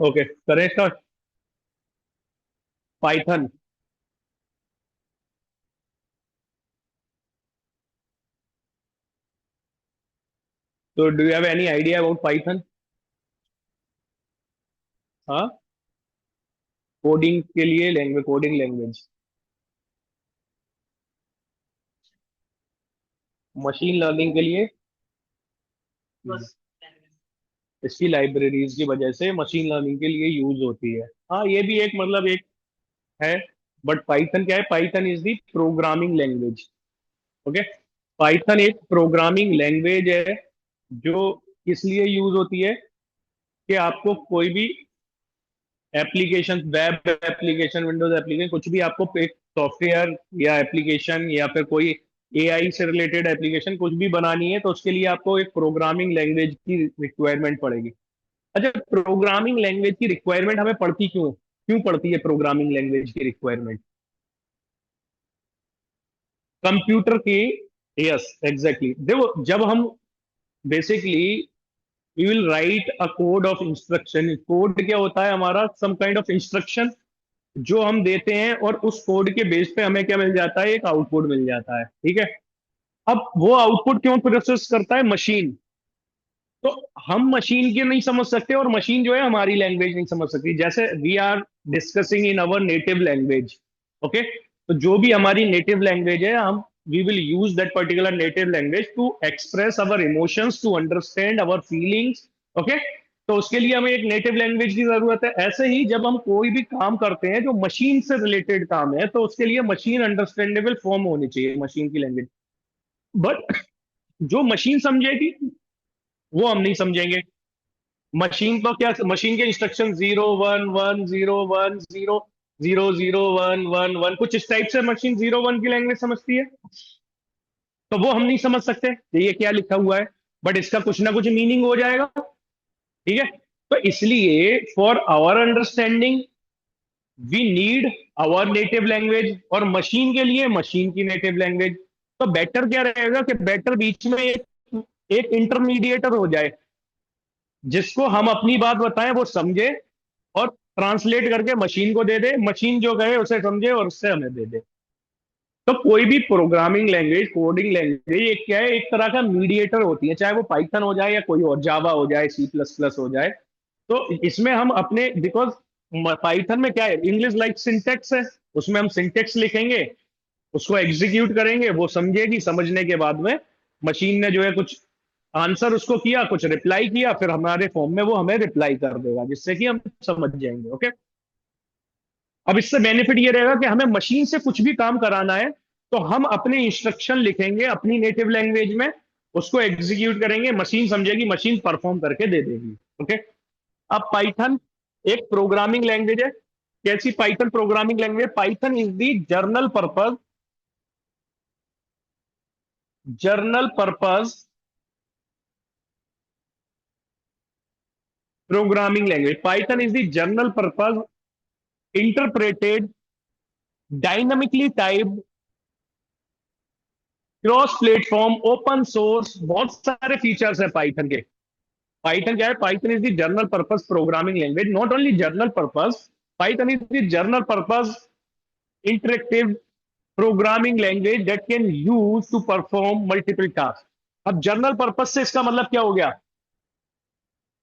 Okay, करें start. Python. तो do you have any idea about Python? हाँ, coding के लिए language, coding language. Machine learning के लिए इसकी लाइब्रेरीज की वजह से मशीन लर्निंग के लिए यूज होती है। हाँ, ये भी एक मतलब एक है। बट पाइथन क्या है? Python is the programming language. Okay. Python एक प्रोग्रामिंग लैंग्वेज है जो इसलिए यूज होती है कि आपको कोई भी application, web application, Windows application, कुछ भी आपको एक सॉफ्टवेयर या एप्लीकेशन या फिर कोई एआई से रिलेटेड एप्लीकेशन कुछ भी बनानी है, तो उसके लिए आपको एक प्रोग्रामिंग लैंग्वेज की रिक्वायरमेंट पड़ेगी। अच्छा, प्रोग्रामिंग लैंग्वेज की रिक्वायरमेंट हमें पड़ती क्यों क्यों पड़ती है प्रोग्रामिंग लैंग्वेज की रिक्वायरमेंट? कंप्यूटर की। Yes, exactly. देखो, जब हम basically we will write a code of instruction. Code क्या होता है? हमारा सम काइंड ऑफ इंस्ट्रक्शन जो हम देते हैं, और उस कोड के बेस पे हमें क्या मिल जाता है? एक आउटपुट मिल जाता है। ठीक है। अब वो आउटपुट क्यों प्रोसेस करता है? मशीन। तो हम मशीन के नहीं समझ सकते, और मशीन जो है हमारी लैंग्वेज नहीं समझ सकती। जैसे we are discussing in our native language. Okay. तो जो भी हमारी नेटिव लैंग्वेज है, हम we will use that particular native language to express our emotions, to understand our feelings. Okay. तो उसके लिए हमें एक नेटिव लैंग्वेज की जरूरत है। ऐसे ही जब हम कोई भी काम करते हैं जो मशीन से रिलेटेड काम है, तो उसके लिए मशीन अंडरस्टैंडेबल फॉर्म होनी चाहिए, मशीन की लैंग्वेज। बट जो मशीन समझेगी वो हम नहीं समझेंगे। मशीन तो क्या, मशीन के इंस्ट्रक्शन 0 1 1 0 0 1 0 0 0 1 1 1, कुछ इस टाइप से मशीन 0 1 की लैंग्वेज समझती है। तो वो हम नहीं समझ सकते कि ये क्या लिखा हुआ है। बट इसका कुछ ना कुछ मीनिंग हो जाएगा। ठीक है। तो इसलिए for our understanding we need our native language, और मशीन के लिए मशीन की नेटिव लैंग्वेज। तो बेटर क्या रहेगा? कि बेटर बीच में एक इंटरमीडिएटर हो जाए, जिसको हम अपनी बात बताएं, वो समझे और ट्रांसलेट करके मशीन को दे दे, मशीन जो कहे उसे समझे और उससे हमें दे दे। तो कोई भी प्रोग्रामिंग लैंग्वेज, कोडिंग लैंग्वेज, एक क्या है? एक तरह का मीडिएटर होती है, चाहे वो पाइथन हो जाए या कोई और, जावा हो जाए, सी प्लस प्लस हो जाए। तो इसमें हम अपने, बिकॉज पाइथन में क्या है? इंग्लिश लाइक सिंटेक्स है। उसमें हम सिंटेक्स लिखेंगे, उसको एग्जीक्यूट करेंगे, वो समझेगी, समझने के बाद में मशीन ने जो है कुछ आंसर उसको किया, कुछ रिप्लाई किया, फिर हमारे फॉर्म में वो हमें रिप्लाई कर देगा, जिससे कि हम समझ जाएंगे। ओके। अब इससे बेनिफिट ये रहेगा कि हमें मशीन से कुछ भी काम कराना है, तो हम अपने इंस्ट्रक्शन लिखेंगे अपनी नेटिव लैंग्वेज में, उसको एग्जीक्यूट करेंगे, मशीन समझेगी, मशीन परफॉर्म करके दे देगी। ओके। अब पाइथन एक प्रोग्रामिंग लैंग्वेज है। कैसी Python programming language? Python is the general purpose programming language. Python is the general purpose interpreted dynamically typed cross platform open source. बहुत सारे फीचर्स है पाइथन के। पाइथन क्या है? Python is the general purpose programming language. Not only general purpose, Python is the general purpose interactive programming language that can use to perform multiple task. अब general purpose से इसका मतलब क्या हो गया?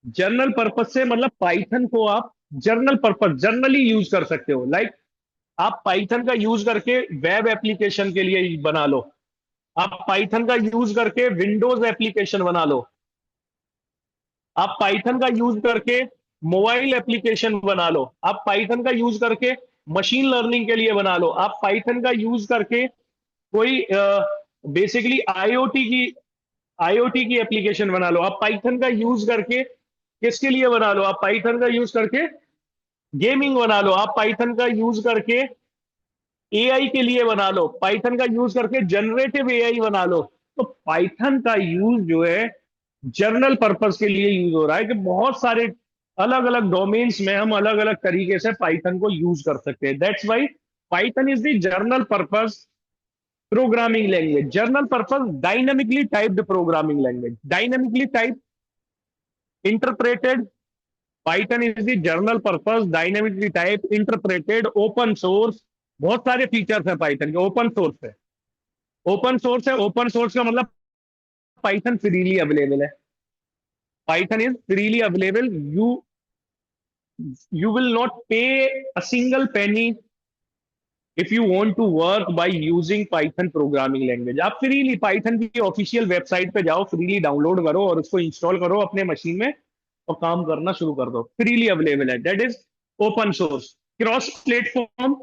जर्नल पर्पज से मतलब पाइथन को आप जर्नल पर्पज, जर्नली यूज कर सकते हो। लाइक आप पाइथन का यूज करके वेब एप्लीकेशन के लिए बना लो, आप पाइथन का यूज करके विंडोज एप्लीकेशन बना लो, आप पाइथन का यूज करके मोबाइल एप्लीकेशन बना लो, आप पाइथन का यूज करके मशीन लर्निंग के लिए बना लो, आप पाइथन का यूज करके कोई बेसिकली आईओटी की एप्लीकेशन बना लो, आप पाइथन का यूज करके किसके लिए बना लो? आप पाइथन का यूज करके गेमिंग बना लो, आप पाइथन का यूज करके एआई के लिए बना लो, पाइथन का यूज करके जनरेटिव एआई बना लो। तो पाइथन का यूज जो है जर्नल पर्पस के लिए यूज हो रहा है, कि बहुत सारे अलग अलग डोमेन्स में हम अलग अलग तरीके से पाइथन को यूज कर सकते हैं। That's why Python is the journal purpose programming language. Journal purpose dynamically typed programming language. Dynamically type interpreted Python is the general purpose dynamically type interpreted open source. बहुत सारे फीचर्स है Python के, open source है। Open source है, open source का मतलब Python freely available है। Python is freely available. You will not pay a single penny if you want to work by using Python programming language। आप freely Python की official website पे जाओ, freely download करो और उसको इंस्टॉल करो अपने मशीन में और काम करना शुरू कर दो। फ्रीली अवेलेबल है, that is open source. Cross platform,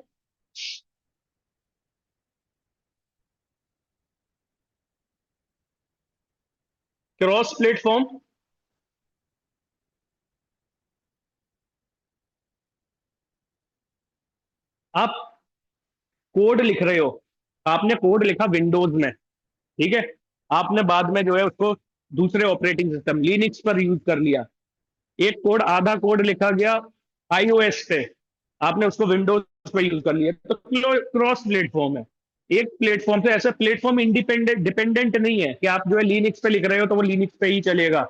cross platform आप कोड लिख रहे हो, आपने कोड लिखा विंडोज में, ठीक है, आपने बाद में जो है उसको दूसरे ऑपरेटिंग सिस्टम लिनक्स पर यूज कर लिया। एक कोड, आधा कोड लिखा गया आईओएस पे, आपने उसको विंडोज पे यूज कर लिया, तो क्रॉस प्लेटफॉर्म है। एक प्लेटफॉर्म से, ऐसा प्लेटफॉर्म इंडिपेंडेंट डिपेंडेंट नहीं है कि आप जो है लिनक्स पे लिख रहे हो तो वो लिनक्स पे ही चलेगा,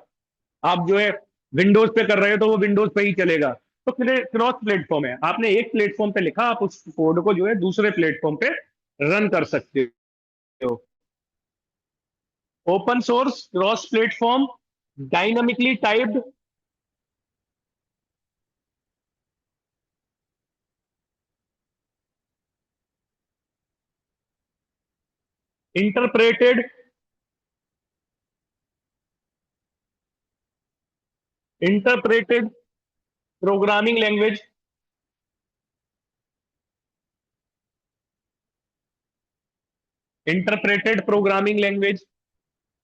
आप जो है विंडोज पे कर रहे हो तो वो विंडोज पे ही चलेगा। तो क्रॉस प्लेटफॉर्म है, आपने एक प्लेटफॉर्म पे लिखा, आप उस कोड को जो है दूसरे प्लेटफॉर्म पे रन कर सकते हो। Open source, cross platform, dynamically typed, interpreted, interpreted programming language, interpreted programming language.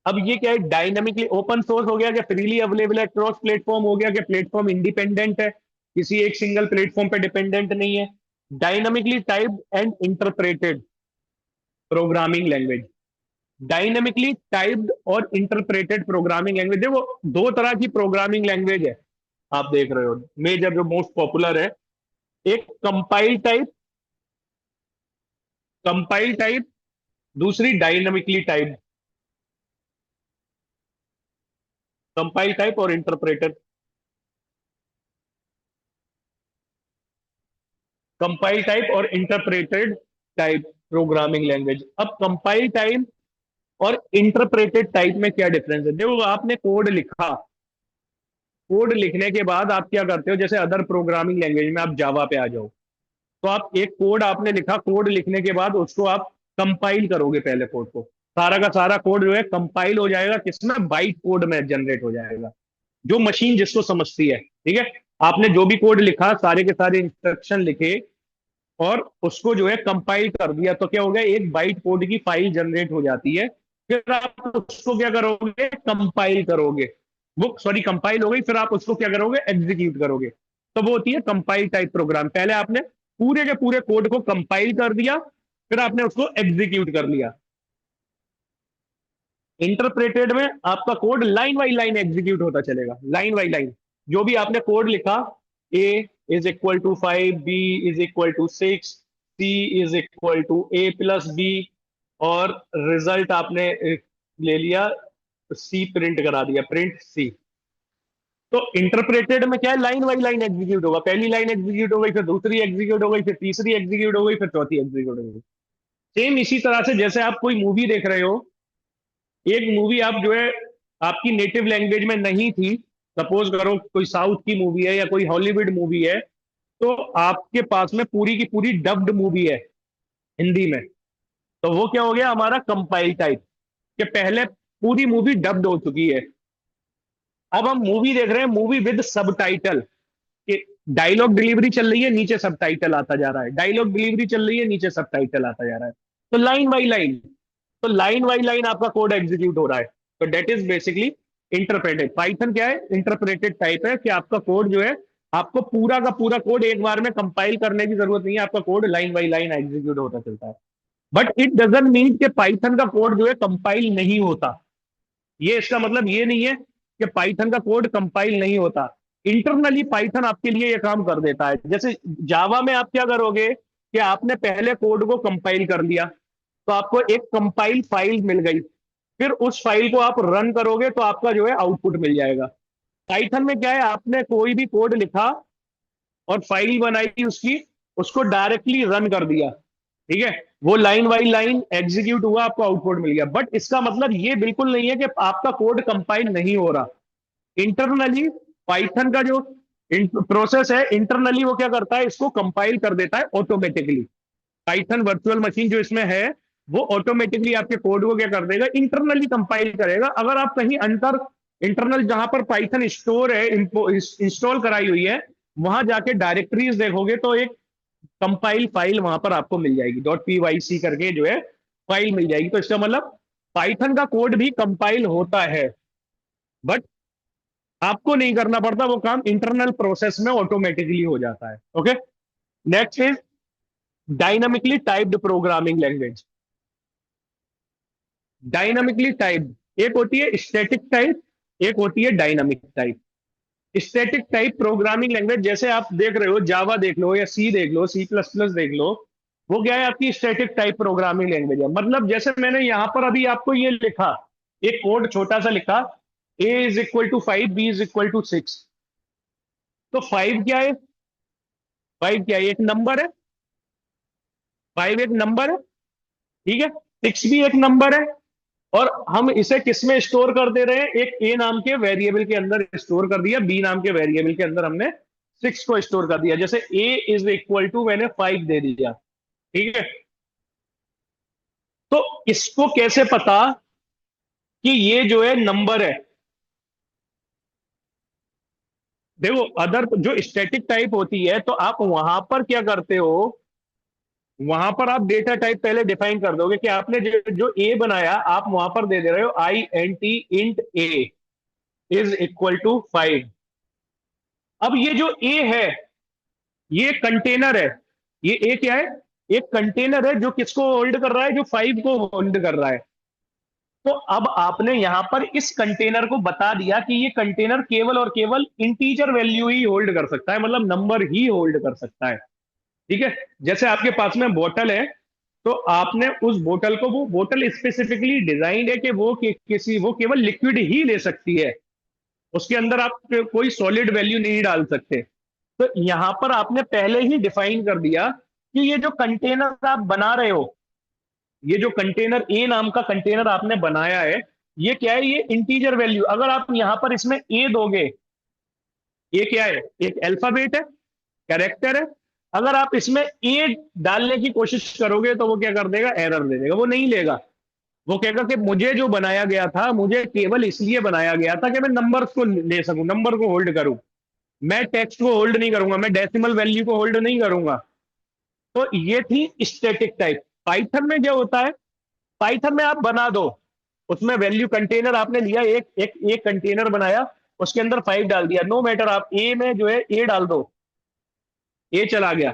अब ये क्या है, डायनामिकली ओपन सोर्स हो गया कि फ्रीली अवेलेबल है, क्रॉस प्लेटफॉर्म हो गया कि प्लेटफॉर्म इंडिपेंडेंट है, किसी एक सिंगल प्लेटफॉर्म पे डिपेंडेंट नहीं है। Dynamically typed and interpreted programming language. Dynamically typed और इंटरप्रेटेड प्रोग्रामिंग लैंग्वेज, देखो दो तरह की प्रोग्रामिंग लैंग्वेज है, आप देख रहे हो मेजर जो मोस्ट पॉपुलर है। एक कंपाइल टाइप, कंपाइल टाइप, दूसरी डायनेमिकली टाइप्ड। कंपाइल टाइप और इंटरप्रेटेड, कंपाइल टाइप और इंटरप्रेटेड टाइप प्रोग्रामिंग लैंग्वेज। अब कंपाइल टाइप और इंटरप्रेटेड टाइप में क्या डिफरेंस है, देखो आपने कोड लिखा, कोड लिखने के बाद आप क्या करते हो, जैसे अदर प्रोग्रामिंग लैंग्वेज में आप जावा पे आ जाओ, तो आप एक कोड आपने लिखा, कोड लिखने के बाद उसको आप कंपाइल करोगे, पहले कोड को, सारा का सारा कोड जो है कंपाइल हो जाएगा, किसमें, बाइट कोड में जनरेट हो जाएगा, जो मशीन जिसको समझती है, ठीक है। आपने जो भी कोड लिखा, सारे के सारे इंस्ट्रक्शन लिखे और उसको जो है कंपाइल कर दिया, तो क्या हो गया, एक बाइट कोड की फाइल जनरेट हो जाती है। फिर आप उसको क्या करोगे, कंपाइल करोगे, वो सॉरी कंपाइल हो गई, फिर आप उसको क्या करोगे, एग्जीक्यूट करोगे। तो वो होती है कंपाइल टाइप प्रोग्राम। पहले आपने पूरे के पूरे कोड को कंपाइल कर दिया, फिर आपने उसको एग्जीक्यूट कर लिया। इंटरप्रेटेड में आपका code line by line execute होता चलेगा, लाइन बाई लाइन, जो भी आपने कोड लिखा, A is equal to 5, B is equal to 6, C is equal to A plus B, और रिजल्ट आपने ले लिया, सी प्रिंट करा दिया, प्रिंट सी। तो इंटरप्रेटेड में क्या है, लाइन बाई लाइन एग्जीक्यूट होगा, पहली लाइन एग्जीक्यूट हो गई, फिर दूसरी एग्जीक्यूट हो गई, फिर तीसरी एग्जीक्यूट हो गई, फिर चौथी एग्जीक्यूट हो गई। सेम इसी तरह से जैसे आप कोई मूवी देख रहे हो, एक मूवी आप जो है आपकी नेटिव लैंग्वेज में नहीं थी, सपोज करो कोई साउथ की मूवी है या कोई हॉलीवुड मूवी है, तो आपके पास में पूरी की पूरी डब्ड मूवी है हिंदी में, तो वो क्या हो गया, हमारा कंपाइल टाइप, कि पहले पूरी मूवी डब्ड हो चुकी है, अब हम मूवी देख रहे हैं, मूवी विद सब टाइटल, कि डायलॉग डिलीवरी चल रही है, नीचे सब टाइटल आता जा रहा है, डायलॉग डिलीवरी चल रही है, नीचे सब टाइटल आता जा रहा है, तो लाइन बाई लाइन, तो लाइन बाई लाइन आपका कोड एग्जीक्यूट हो रहा है। तो that is basically interpreted. Python क्या है, इंटरप्रेटेड टाइप है, कि आपका कोड जो है, आपको पूरा का पूरा कोड एक बार में कंपाइल करने की जरूरत नहीं है, आपका code line by line execute होता चलता है। बट इट डजंट मीन कि पाइथन का कोड जो है कंपाइल नहीं होता, ये इसका मतलब ये नहीं है कि पाइथन का कोड कंपाइल नहीं होता। इंटरनली पाइथन आपके लिए ये काम कर देता है। जैसे जावा में आप क्या करोगे, कि आपने पहले कोड को कंपाइल कर लिया, तो आपको एक कंपाइल फाइल मिल गई, फिर उस फाइल को आप रन करोगे तो आपका जो है आउटपुट मिल जाएगा। पाइथन में क्या है, आपने कोई भी कोड लिखा और फाइल बनाई उसकी, उसको डायरेक्टली रन कर दिया, ठीक है, वो लाइन बाई लाइन एग्जीक्यूट हुआ, आपको आउटपुट मिल गया। बट इसका मतलब ये बिल्कुल नहीं है कि आपका कोड कंपाइल नहीं हो रहा। इंटरनली पाइथन का जो प्रोसेस है, इंटरनली वो क्या करता है, इसको कंपाइल कर देता है ऑटोमेटिकली। पाइथन वर्चुअल मशीन जो इसमें है, वो ऑटोमेटिकली आपके कोड को क्या कर देगा, इंटरनली कंपाइल करेगा। अगर आप कहीं अंतर इंटरनल जहां पर पाइथन स्टोर है, इंस्टॉल कराई हुई है, वहां जाके डायरेक्टरीज देखोगे तो एक कंपाइल फाइल वहां पर आपको मिल जाएगी, डॉट पी वाई सी करके जो है फाइल मिल जाएगी। तो इसका मतलब पाइथन का कोड भी कंपाइल होता है, बट आपको नहीं करना पड़ता, वो काम इंटरनल प्रोसेस में ऑटोमेटिकली हो जाता है। Okay, next is dynamically typed programming language. Dynamically typed, एक होती है स्टैटिक टाइप, एक होती है dynamic type. Static type programming language, जैसे आप देख रहे हो जावा देख लो या सी देख लो, सी प्लस प्लस देख लो, वो क्या है, आपकी स्टैटिक टाइप प्रोग्रामिंग लैंग्वेज है। मतलब जैसे मैंने यहां पर अभी आपको ये लिखा, एक कोड छोटा सा लिखा, a = 5, b = 6। तो 5 क्या है, 5 क्या है, एक नंबर है, 5 एक नंबर है, ठीक है, 6 भी एक नंबर है। और हम इसे किस में स्टोर कर दे रहे हैं, एक ए नाम के वेरिएबल के अंदर स्टोर कर दिया, बी नाम के वेरिएबल के अंदर हमने 6 को स्टोर कर दिया। जैसे a = मैंने 5 दे दिया, ठीक है। तो इसको कैसे पता कि ये जो है नंबर है, देखो अदर जो स्टैटिक टाइप होती है, तो आप वहां पर क्या करते हो, वहां पर आप डेटा टाइप पहले डिफाइन कर दोगे कि आपने जो ए बनाया, आप वहां पर दे दे रहे हो int a = 5। अब ये जो ए है, ये कंटेनर है, ये ए क्या है, एक कंटेनर है जो किसको होल्ड कर रहा है, जो 5 को होल्ड कर रहा है। तो अब आपने यहां पर इस कंटेनर को बता दिया कि ये कंटेनर केवल और केवल इंटीजर वैल्यू ही होल्ड कर सकता है, मतलब नंबर ही होल्ड कर सकता है, ठीक है। जैसे आपके पास में बोतल है, तो आपने उस बोतल को, वो बोतल स्पेसिफिकली डिजाइंड है कि वो केवल लिक्विड ही ले सकती है, उसके अंदर आप कोई सॉलिड वैल्यू नहीं डाल सकते। तो यहां पर आपने पहले ही डिफाइन कर दिया कि ये जो कंटेनर आप बना रहे हो, ये जो कंटेनर ए नाम का कंटेनर आपने बनाया है, ये क्या है, ये इंटीजर वैल्यू, अगर आप यहां पर इसमें ए दोगे, ये क्या है, एक अल्फाबेट है, कैरेक्टर है, अगर आप इसमें ए डालने की कोशिश करोगे तो वो क्या कर देगा, एरर दे देगा, वो नहीं लेगा। वो कहेगा कि मुझे जो बनाया गया था, मुझे केवल इसलिए बनाया गया था कि मैं नंबर्स को ले सकूं, नंबर को होल्ड करूं, मैं टेक्स्ट को होल्ड नहीं करूंगा, मैं डेसिमल वैल्यू को होल्ड नहीं करूंगा। तो ये थी स्टैटिक टाइप। पाइथन में क्या होता है, पाइथन में आप बना दो, उसमें वैल्यू कंटेनर आपने लिया, एक कंटेनर बनाया, उसके अंदर 5 डाल दिया, नो मैटर, आप ए में जो है ए डाल दो, ए चला गया।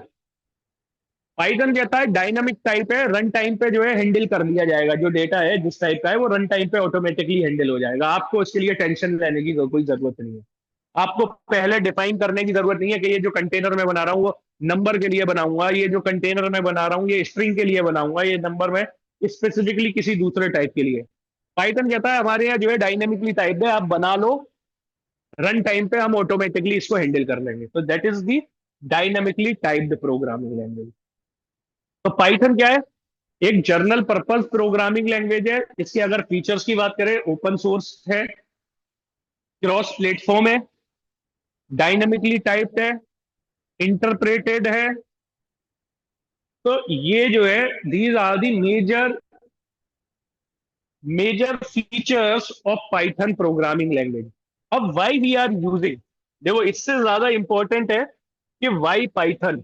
पाइथन कहता है डायनामिक टाइप है, रन टाइम पे जो है हैंडल कर लिया जाएगा, जो डेटा है जिस टाइप का है वो रन टाइम पे ऑटोमेटिकली हैंडल हो जाएगा, आपको उसके लिए टेंशन लेने की कोई जरूरत नहीं है। आपको पहले डिफाइन करने की जरूरत नहीं है कि ये जो कंटेनर मैं बना रहा हूँ वो नंबर के लिए बनाऊंगा, ये जो कंटेनर मैं बना रहा हूँ ये स्ट्रिंग के लिए बनाऊंगा, ये नंबर में स्पेसिफिकली किसी दूसरे टाइप के लिए। पाइथन कहता है हमारे यहाँ जो है डायनेमिकली टाइप है, आप बना लो, रन टाइम पे हम ऑटोमेटिकली इसको हैंडल कर लेंगे। तो that is the dynamically typed programming language. तो पाइथन क्या है, एक जर्नल पर्पस प्रोग्रामिंग लैंग्वेज है। इसके अगर फीचर्स की बात करें, ओपन सोर्स है, क्रॉस प्लेटफॉर्म है, डायनेमिकली टाइप्ड है, इंटरप्रेटेड है। तो ये जो है, these are the major major features of Python programming language. अब वाई वी आर यूजिंग, देखो इससे ज्यादा इंपॉर्टेंट है कि वाई पाइथन।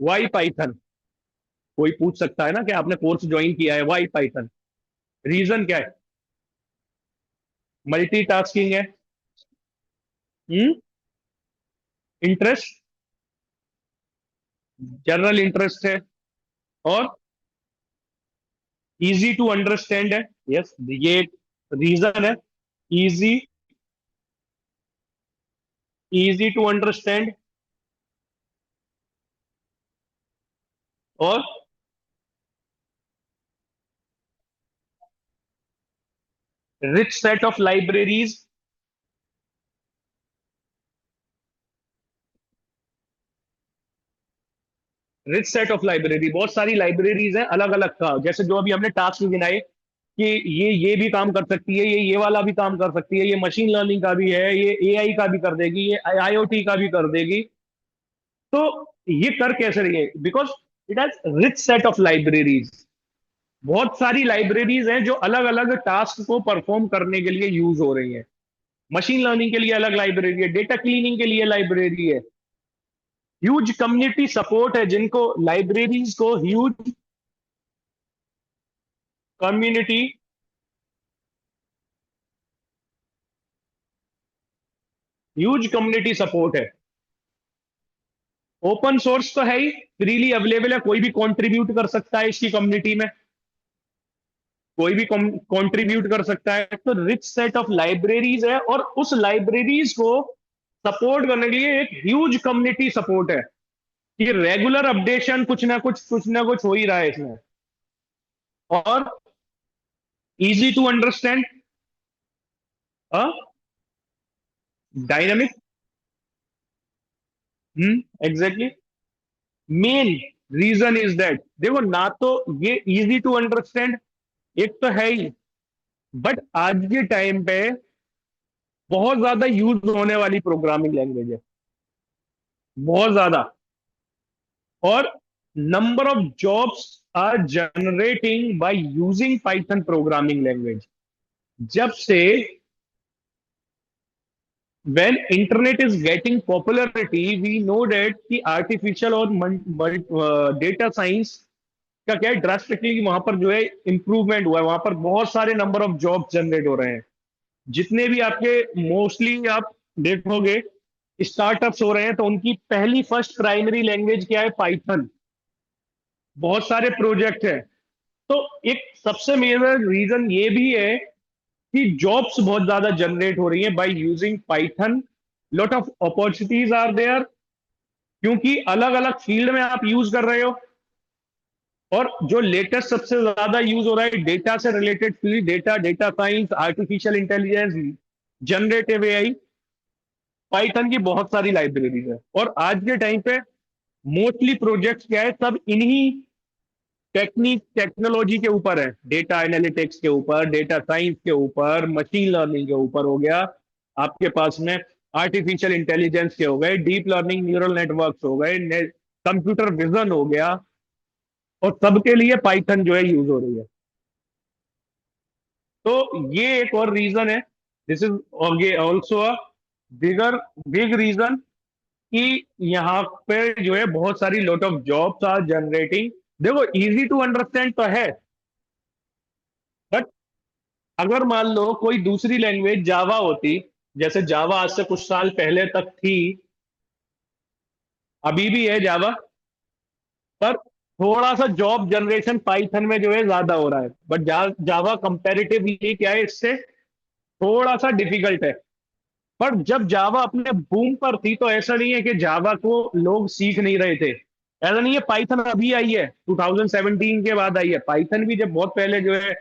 वाई पाइथन, कोई पूछ सकता है ना कि आपने कोर्स ज्वाइन किया है, वाई पाइथन, रीजन क्या है, मल्टीटास्किंग है, इंटरेस्ट, जनरल इंटरेस्ट है, और इजी टू अंडरस्टैंड है। यस, ये रीजन है, इजी इजी टू अंडरस्टैंड, और rich set of libraries, rich set of library, बहुत सारी लाइब्रेरीज हैं अलग अलग का, जैसे जो अभी हमने टास्क गिनाए कि ये भी काम कर सकती है, ये वाला भी काम कर सकती है, ये मशीन लर्निंग का भी है, ये एआई का भी कर देगी, ये आईओटी का भी कर देगी। तो ये कर कैसे रही है? Because it has rich set of libraries. बहुत सारी लाइब्रेरीज हैं जो अलग अलग टास्क को परफॉर्म करने के लिए यूज हो रही हैं। मशीन लर्निंग के लिए अलग लाइब्रेरी है, डेटा क्लीनिंग के लिए लाइब्रेरी है, ह्यूज कम्युनिटी सपोर्ट है, जिनको लाइब्रेरीज को huge community, huge community support है। ओपन सोर्स तो है ही, फ्रीली अवेलेबल है, कोई भी कंट्रीब्यूट कर सकता है इसकी कम्युनिटी में, कोई भी कंट्रीब्यूट कर सकता है। तो रिच सेट ऑफ लाइब्रेरीज है, और उस लाइब्रेरीज को सपोर्ट करने के लिए एक ह्यूज कम्युनिटी सपोर्ट है कि रेगुलर अपडेशन कुछ ना कुछ हो ही रहा है इसमें। और easy to understand, dynamic, exactly, main reason is that, देखो ना तो ये इजी टू अंडरस्टैंड एक तो है ही, बट आज के टाइम पे बहुत ज्यादा यूज होने वाली प्रोग्रामिंग लैंग्वेज है, बहुत ज्यादा। और number of jobs are generating by using Python programming language. जब से when internet is getting popularity, we know that कि artificial और डेटा साइंस का क्या है, ड्रास्टिकली वहां पर जो है इंप्रूवमेंट हुआ है, वहां पर बहुत सारे नंबर ऑफ जॉब जनरेट हो रहे हैं। जितने भी आपके मोस्टली आप देखोगे स्टार्टअप्स हो रहे हैं, तो उनकी पहली फर्स्ट प्राइमरी लैंग्वेज क्या है? पाइथन। बहुत सारे प्रोजेक्ट है। तो एक सबसे मेजर रीजन ये भी है कि जॉब्स बहुत ज्यादा जनरेट हो रही है by using Python. Lot of opportunities are there, क्योंकि अलग अलग फील्ड में आप यूज कर रहे हो। और जो लेटेस्ट सबसे ज्यादा यूज हो रहा है डेटा से related field, data, data science, artificial intelligence, generative AI, Python की बहुत सारी लाइब्रेरीज है। और आज के टाइम पे मोस्टली प्रोजेक्ट्स क्या है, सब इन्हीं टेक्निक टेक्नोलॉजी के ऊपर है, डेटा एनालिटिक्स के ऊपर, डेटा साइंस के ऊपर, मशीन लर्निंग के ऊपर हो गया आपके पास में, आर्टिफिशियल इंटेलिजेंस के हो गए, डीप लर्निंग न्यूरल नेटवर्क्स हो गए, कंप्यूटर विजन हो गया, और सबके लिए पाइथन जो है यूज हो रही है। तो ये एक और रीजन है, this is also a bigger big reason कि यहाँ पे जो है बहुत सारी lot of jobs are generating. देखो इजी टू अंडरस्टैंड तो है, बट अगर मान लो कोई दूसरी लैंग्वेज जावा होती, जैसे जावा आज से कुछ साल पहले तक थी, अभी भी है जावा, पर थोड़ा सा जॉब जनरेशन पाइथन में जो है ज्यादा हो रहा है, बट जावा कंपैरेटिवली क्या है, इससे थोड़ा सा डिफिकल्ट है। पर जब जावा अपने बूम पर थी, तो ऐसा नहीं है कि जावा को लोग सीख नहीं रहे थे, ऐसा नहीं है। पाइथन अभी आई है, 2017 के बाद आई है, पाइथन भी जब बहुत पहले जो है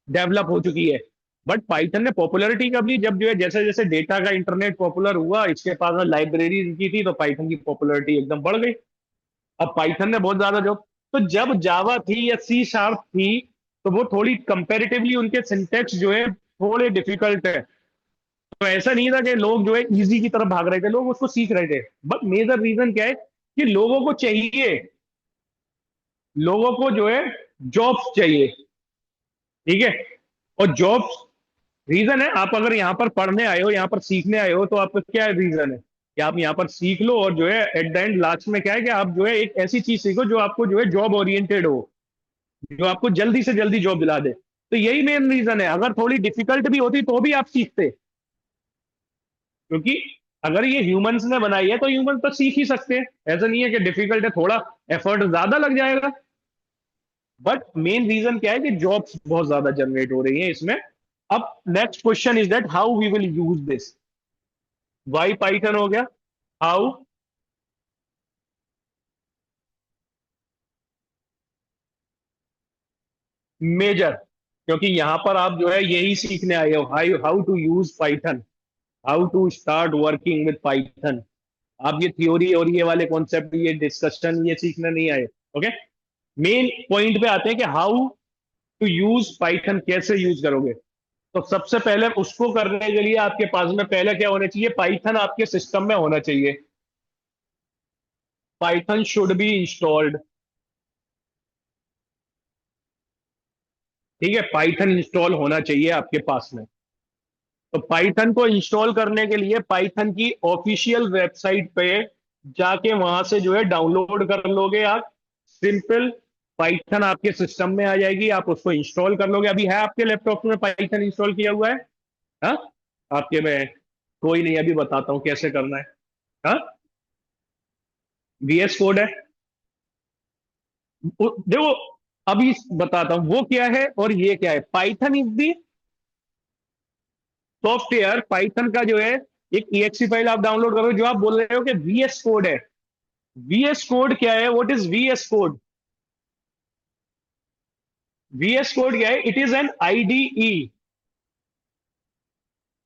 डेवलप हो चुकी है। बट पाइथन ने पॉपुलैरिटी कब ली? जब जो है जैसे जैसे डेटा का इंटरनेट पॉपुलर हुआ, इसके पास में लाइब्रेरी की थी, तो पाइथन की पॉपुलैरिटी एकदम बढ़ गई। अब पाइथन ने बहुत ज्यादा जॉब, तो जब जावा थी या सी शार्प थी, तो वो थोड़ी कंपेरेटिवली उनके सिंटेक्स जो है थोड़े डिफिकल्ट है। तो ऐसा नहीं था कि लोग जो है इजी की तरफ भाग रहे थे, लोग उसको सीख रहे थे। बट मेजर रीजन क्या है कि लोगों को चाहिए, लोगों को जो है जॉब्स चाहिए, ठीक है। और जॉब्स रीजन है, आप अगर यहाँ पर पढ़ने आए हो, यहाँ पर सीखने आए हो, तो आपका क्या रीजन है कि आप यहाँ पर सीख लो, और जो है एट द एंड लास्ट में क्या है कि आप जो है एक ऐसी चीज सीखो जो आपको जो है जॉब ओरिएंटेड हो, जो आपको जल्दी से जल्दी जॉब दिला दे। तो यही मेन रीजन है, अगर थोड़ी डिफिकल्ट भी होती तो भी आप सीखते, क्योंकि अगर ये ह्यूमंस ने बनाई है तो ह्यूमन तो सीख ही सकते हैं, ऐसा नहीं है कि डिफिकल्ट है, थोड़ा एफर्ट ज्यादा लग जाएगा। बट मेन रीजन क्या है कि जॉब्स बहुत ज्यादा जनरेट हो रही है इसमें। अब next question is that how we will use this. Why Python हो गया, हाउ मेजर, क्योंकि यहां पर आप जो है यही सीखने आए हो, how how to use Python, how to start working with Python. आप ये थ्योरी और ये वाले कॉन्सेप्ट, ये डिस्कशन, ये सीखने नहीं आए। ओके, मेन पॉइंट पे आते हैं कि हाउ टू यूज पाइथन, कैसे यूज करोगे। तो सबसे पहले उसको करने के लिए आपके पास में पहले क्या होना चाहिए, पाइथन आपके सिस्टम में होना चाहिए। Python should be installed. ठीक है, पाइथन इंस्टॉल होना चाहिए आपके पास में। तो पाइथन को इंस्टॉल करने के लिए पाइथन की ऑफिशियल वेबसाइट पे जाके वहां से जो है डाउनलोड कर लोगे आप। सिंपल, पाइथन आपके सिस्टम में आ जाएगी, आप उसको इंस्टॉल कर लोगे। अभी है आपके लैपटॉप में पाइथन इंस्टॉल किया हुआ है? हाँ, आपके में? कोई नहीं, अभी बताता हूँ कैसे करना है। हाँ, VS कोड है। देखो, अभी बताता हूँ वो क्या है और ये क्या है। Python is the software, Python का जो है एक EXE फाइल आप डाउनलोड करो। जो आप बोल रहे हो कि VS कोड है, VS कोड क्या है, what is VS code? VS code क्या है? It is an IDE।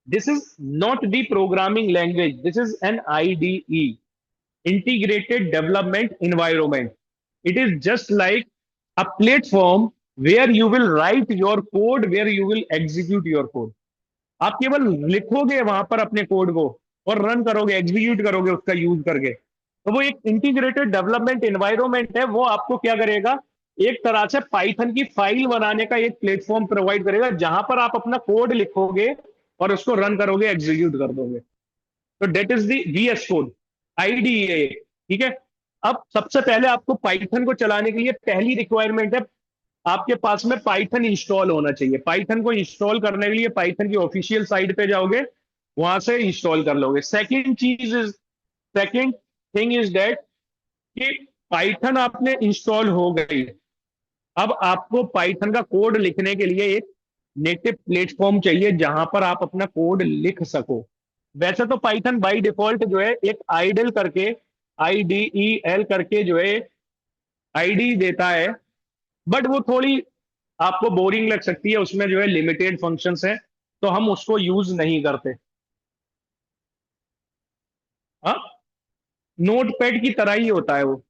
This is not the programming language, this is an IDE, integrated development environment. It is just like a platform where you will write your code, where you will execute your code. आप केवल लिखोगे वहां पर अपने code को और run करोगे, execute करोगे उसका यूज करके। तो वो एक इंटीग्रेटेड डेवलपमेंट एनवायरनमेंट है, वो आपको क्या करेगा, एक तरह से पाइथन की फाइल बनाने का एक प्लेटफॉर्म प्रोवाइड करेगा, जहां पर आप अपना कोड लिखोगे और उसको रन करोगे, एग्जीक्यूट कर दोगे। तो that is the VS code, IDE। ठीक है, अब सबसे पहले आपको पाइथन को चलाने के लिए पहली रिक्वायरमेंट है, आपके पास में पाइथन इंस्टॉल होना चाहिए। पाइथन को इंस्टॉल करने के लिए पाइथन की ऑफिशियल साइट पे जाओगे, वहां से इंस्टॉल कर लोगे। सेकंड थिंग इज दैट कि पाइथन आपने इंस्टॉल हो गई, अब आपको पाइथन का कोड लिखने के लिए एक नेटिव प्लेटफॉर्म चाहिए जहां पर आप अपना कोड लिख सको। वैसे तो पाइथन बाय डिफॉल्ट जो है एक आइडल करके, IDEL करके जो है आईडी देता है, बट वो थोड़ी आपको बोरिंग लग सकती है, उसमें जो है लिमिटेड फंक्शंस है, तो हम उसको यूज नहीं करते। हाँ, नोटपैड की तरह ही होता है वो,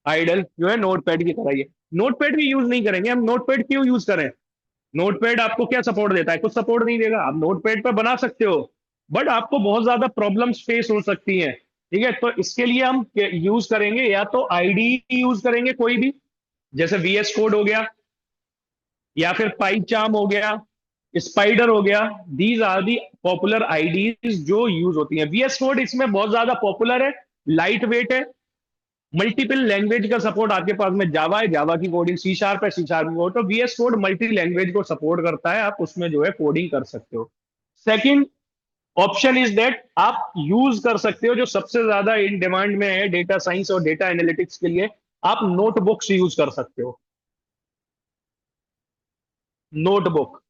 आइडल जो है नोटपैड की तरह ही है। नोटपैड भी यूज नहीं करेंगे हम, नोटपैड क्यों यूज करें? नोटपैड आपको क्या सपोर्ट देता है? कुछ सपोर्ट नहीं देगा। आप नोटपैड पर बना सकते हो, बट आपको बहुत ज्यादा प्रॉब्लम्स फेस हो सकती हैं। ठीक है, तो इसके लिए हम यूज करेंगे या तो आईडी यूज करेंगे कोई भी, जैसे VS कोड हो गया, या फिर पाइचार्म हो गया, स्पाइडर हो गया। These are the popular IDEs जो यूज होती हैं। VS कोड इसमें बहुत ज्यादा पॉपुलर है, लाइट वेट है, मल्टीपल लैंग्वेज का सपोर्ट आपके पास में, जावा है, जावा की कोडिंग, C# है, C# की कोड। तो VS कोड मल्टी लैंग्वेज को सपोर्ट करता है, आप उसमें जो है कोडिंग कर सकते हो। सेकंड ऑप्शन इज दैट आप यूज कर सकते हो, जो सबसे ज्यादा इन डिमांड में है डेटा साइंस और डेटा एनालिटिक्स के लिए, आप नोटबुक्स यूज कर सकते हो। नोटबुक,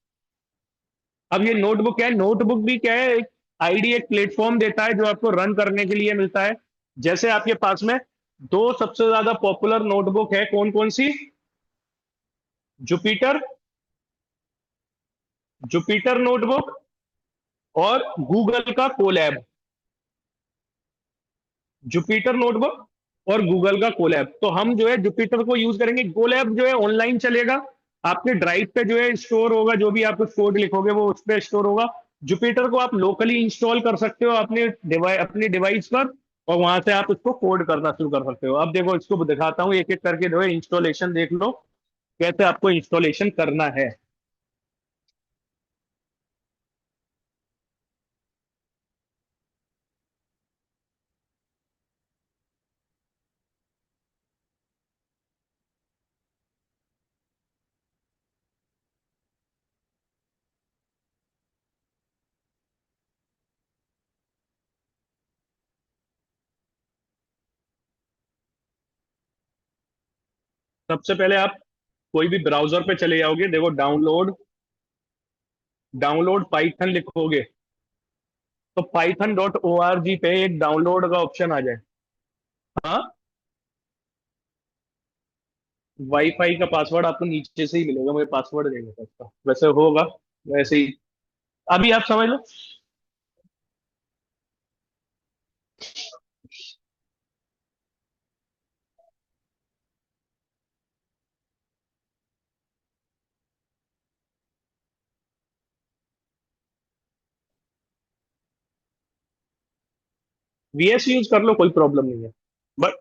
अब ये नोटबुक क्या है? नोटबुक भी क्या है, एक आईडी, एक प्लेटफॉर्म देता है जो आपको रन करने के लिए मिलता है। जैसे आपके पास में दो सबसे ज्यादा पॉपुलर नोटबुक है, कौन कौन सी? जुपिटर, जुपिटर नोटबुक और गूगल का कोलैब। जुपिटर नोटबुक और गूगल का कोलैब, तो हम जो है जुपिटर को यूज करेंगे। कोलैब जो है ऑनलाइन चलेगा, आपके ड्राइव पे जो है स्टोर होगा, जो भी आप कुछ कोड लिखोगे वो उस पर स्टोर होगा। जुपिटर को आप लोकली इंस्टॉल कर सकते हो अपनी डिवाइस पर, और वहां से आप उसको कोड करना शुरू कर सकते हो। अब देखो, इसको दिखाता हूँ एक एक करके, जो है इंस्टॉलेशन देख लो कैसे आपको इंस्टॉलेशन करना है। सबसे पहले आप कोई भी ब्राउजर पे चले जाओगे, देखो डाउनलोड, डाउनलोड पाइथन लिखोगे तो python.org पे एक डाउनलोड का ऑप्शन आ जाए। हाँ, वाईफाई का पासवर्ड आपको नीचे से ही मिलेगा, मुझे पासवर्ड नहीं पता उसका, वैसे होगा वैसे ही। अभी आप समझ लो। वीएस यूज कर लो, कोई प्रॉब्लम नहीं है। बट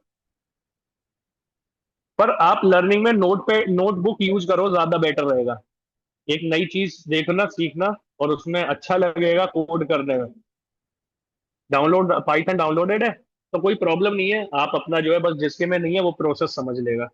पर आप लर्निंग में नोटबुक यूज करो, ज्यादा बेटर रहेगा। एक नई चीज देखना सीखना, और उसमें अच्छा लगेगा कोड करने में। डाउनलोड पाइथन डाउनलोडेड है तो कोई प्रॉब्लम नहीं है, आप अपना जो है बस, जिसके में नहीं है वो प्रोसेस समझ लेगा।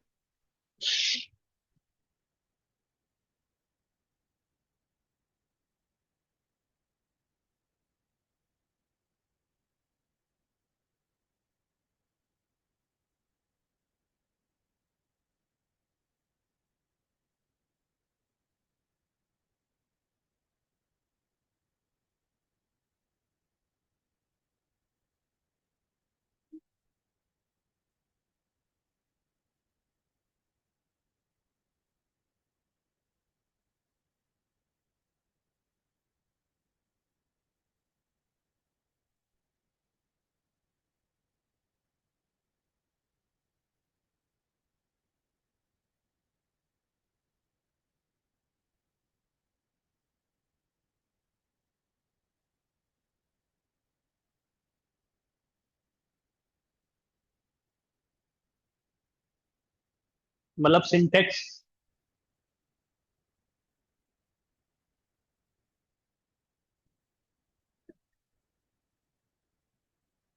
मतलब सिंटेक्स।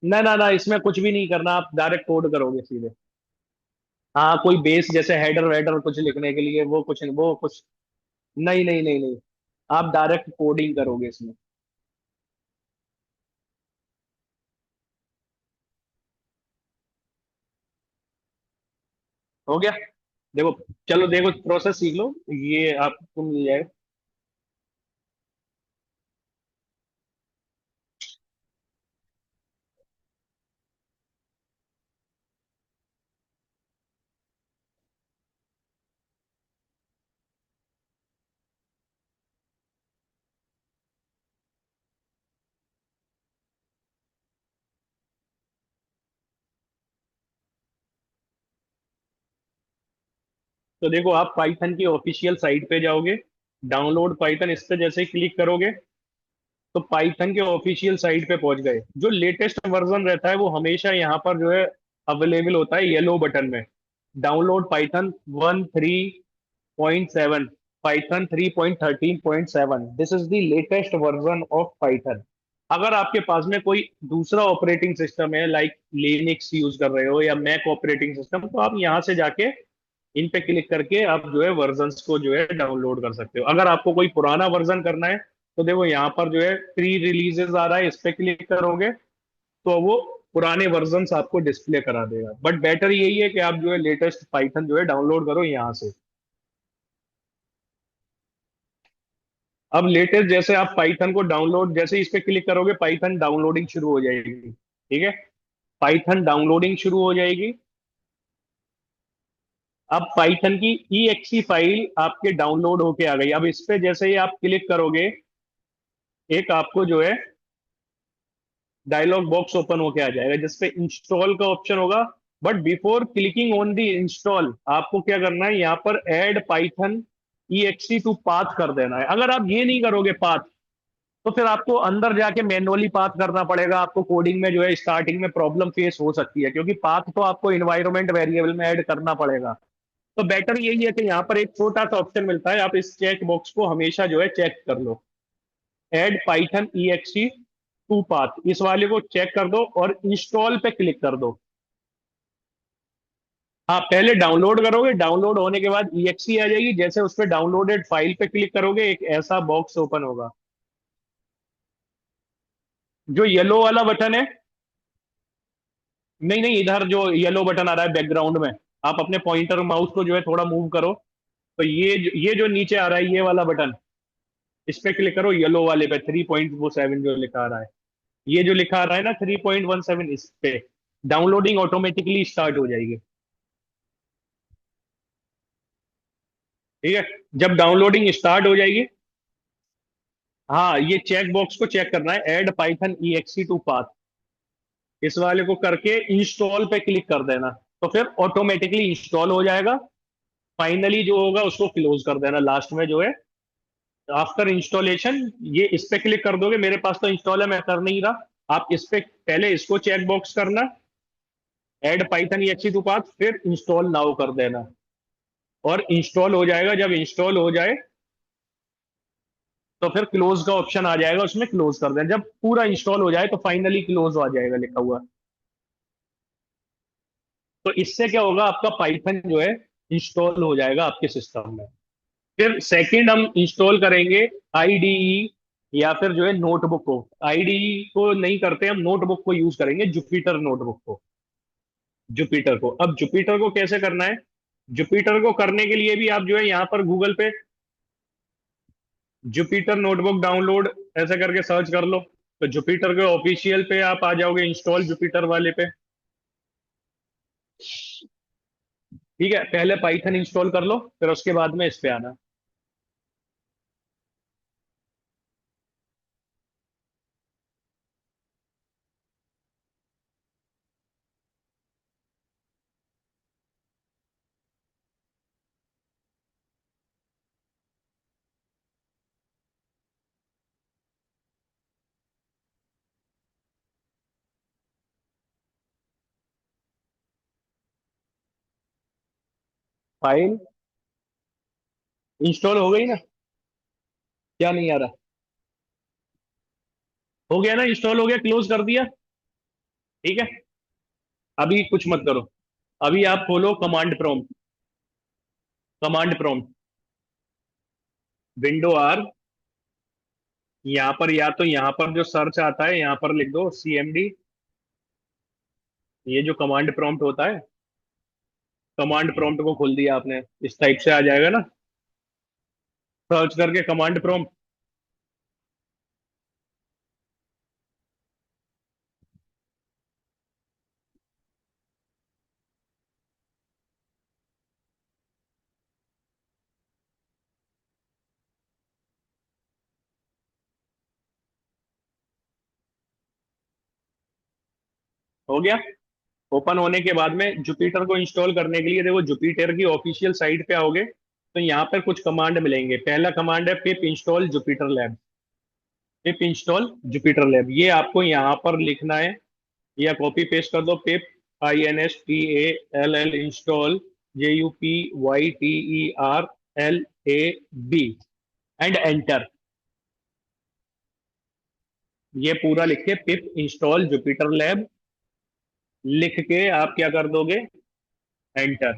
ना ना ना, इसमें कुछ भी नहीं करना, आप डायरेक्ट कोड करोगे सीधे। हाँ, कोई बेस जैसे हेडर वेडर कुछ लिखने के लिए, वो कुछ वो कुछ। नहीं नहीं नहीं नहीं, आप डायरेक्ट कोडिंग करोगे इसमें। हो गया। देखो, चलो देखो प्रोसेस सीख लो, ये आपको मिल जाएगा। तो देखो, आप पाइथन की ऑफिशियल साइट पे जाओगे, डाउनलोड पाइथन इस पे जैसे ही क्लिक करोगे, तो पाइथन के ऑफिशियल साइट पे पहुंच गए। जो लेटेस्ट वर्जन रहता है वो हमेशा यहाँ पर जो है अवेलेबल होता है येलो बटन में। Download Python 13.7, Python 3.13.7, this is the latest version of Python. अगर आपके पास में कोई दूसरा ऑपरेटिंग सिस्टम है, लाइक लिनक्स यूज कर रहे हो या मैक ऑपरेटिंग सिस्टम, तो आप यहाँ से जाके इन पे क्लिक करके आप जो है वर्जन्स को जो है डाउनलोड कर सकते हो। अगर आपको कोई पुराना वर्जन करना है, तो देखो यहाँ पर जो है प्री रिलीजेस आ रहा है, इस पे क्लिक करोगे तो वो पुराने वर्जन्स आपको डिस्प्ले करा देगा। बट बेटर यही है कि आप जो है लेटेस्ट पाइथन जो है डाउनलोड करो यहाँ से। अब लेटेस्ट जैसे आप पाइथन को डाउनलोड, जैसे इस पे क्लिक करोगे पाइथन डाउनलोडिंग शुरू हो जाएगी, ठीक है। पाइथन डाउनलोडिंग शुरू हो जाएगी। अब पाइथन की ई फाइल आपके डाउनलोड होके आ गई। अब इस पे जैसे ही आप क्लिक करोगे, एक आपको जो है डायलॉग बॉक्स ओपन होके आ जाएगा जिसपे इंस्टॉल का ऑप्शन होगा। But before clicking on the install, आपको क्या करना है, यहाँ पर add Python E to path कर देना है। अगर आप ये नहीं करोगे पाथ, तो फिर आपको अंदर जाके मैनुअली पाथ करना पड़ेगा। आपको कोडिंग में जो है स्टार्टिंग में प्रॉब्लम फेस हो सकती है, क्योंकि पाथ तो आपको इन्वायरमेंट वेरिएबल में ऐड करना पड़ेगा। तो बेटर यही है कि यहाँ पर एक छोटा सा ऑप्शन मिलता है, आप इस चेक बॉक्स को हमेशा जो है चेक कर लो। Add Python E to path, इस वाले को चेक कर दो और इंस्टॉल पे क्लिक कर दो। हाँ, पहले डाउनलोड करोगे, डाउनलोड होने के बाद ई आ जाएगी। जैसे उस पर डाउनलोडेड फाइल पे क्लिक करोगे, एक ऐसा बॉक्स ओपन होगा। जो येलो वाला बटन है, नहीं नहीं, इधर जो येलो बटन आ रहा है बैकग्राउंड में, आप अपने पॉइंटर माउस को जो है थोड़ा मूव करो, तो ये जो नीचे आ रहा है ये वाला बटन, इस पे क्लिक करो येलो वाले पे, 3.7 जो लिखा आ रहा है। ये जो लिखा आ रहा है ना 3.17, इस पे डाउनलोडिंग ऑटोमेटिकली स्टार्ट हो जाएगी। ठीक है। जब डाउनलोडिंग स्टार्ट हो जाएगी, हाँ, ये चेक बॉक्स को चेक करना है, add Python EXE to path, इस वाले को करके इंस्टॉल पे क्लिक कर देना। तो फिर ऑटोमेटिकली इंस्टॉल हो जाएगा। फाइनली जो होगा उसको क्लोज कर देना लास्ट में जो है, आफ्टर इंस्टॉलेशन। ये इस पे क्लिक कर दोगे, मेरे पास तो इंस्टॉल है, मैं कर नहीं रहा। आप इस पे पहले इसको चेक बॉक्स करना, add Python EXE to path, फिर इंस्टॉल नाउ कर देना, और इंस्टॉल हो जाएगा। जब इंस्टॉल हो जाए तो फिर क्लोज का ऑप्शन आ जाएगा, उसमें क्लोज कर देना। जब पूरा इंस्टॉल हो जाए तो फाइनली क्लोज आ जाएगा लिखा हुआ। तो इससे क्या होगा, आपका पाइथन जो है इंस्टॉल हो जाएगा आपके सिस्टम में। फिर सेकंड हम इंस्टॉल करेंगे आईडीई, या फिर जो है नोटबुक को। आईडीई को नहीं करते हम, नोटबुक को यूज करेंगे, जुपिटर नोटबुक को। जुपिटर को, अब जुपिटर को कैसे करना है? जुपिटर को करने के लिए भी आप जो है यहाँ पर गूगल पे जुपिटर नोटबुक डाउनलोड ऐसे करके सर्च कर लो, तो जुपिटर के ऑफिशियल पे आप आ जाओगे, इंस्टॉल जुपिटर वाले पे। ठीक है, पहले पाइथन इंस्टॉल कर लो, फिर उसके बाद में इस पे आना। फाइल इंस्टॉल हो गई ना? क्या नहीं आ रहा? हो गया ना, इंस्टॉल हो गया, क्लोज कर दिया। ठीक है, अभी कुछ मत करो। अभी आप खोलो command prompt. Command prompt, window R। यहाँ पर, या तो यहाँ पर जो सर्च आता है यहाँ पर लिख दो CMD। ये जो कमांड प्रॉम्प्ट होता है, कमांड प्रॉम्प्ट को खोल दिया आपने, इस टाइप से आ जाएगा ना, सर्च करके कमांड प्रॉम्प्ट। हो गया। ओपन होने के बाद में जुपिटर को इंस्टॉल करने के लिए देखो, जुपिटर की ऑफिशियल साइट पे आओगे तो यहाँ पर कुछ कमांड मिलेंगे। पहला कमांड है पिप इंस्टॉल जुपिटर लैब। पिप इंस्टॉल जुपिटर लैब, ये आपको यहाँ पर लिखना है, या कॉपी पेस्ट कर दो। पिप INSTALL install JUPYTERLAB, and enter. ये पूरा लिख के पिप इंस्टॉल जुपिटर लैब लिख के आप क्या कर दोगे, एंटर।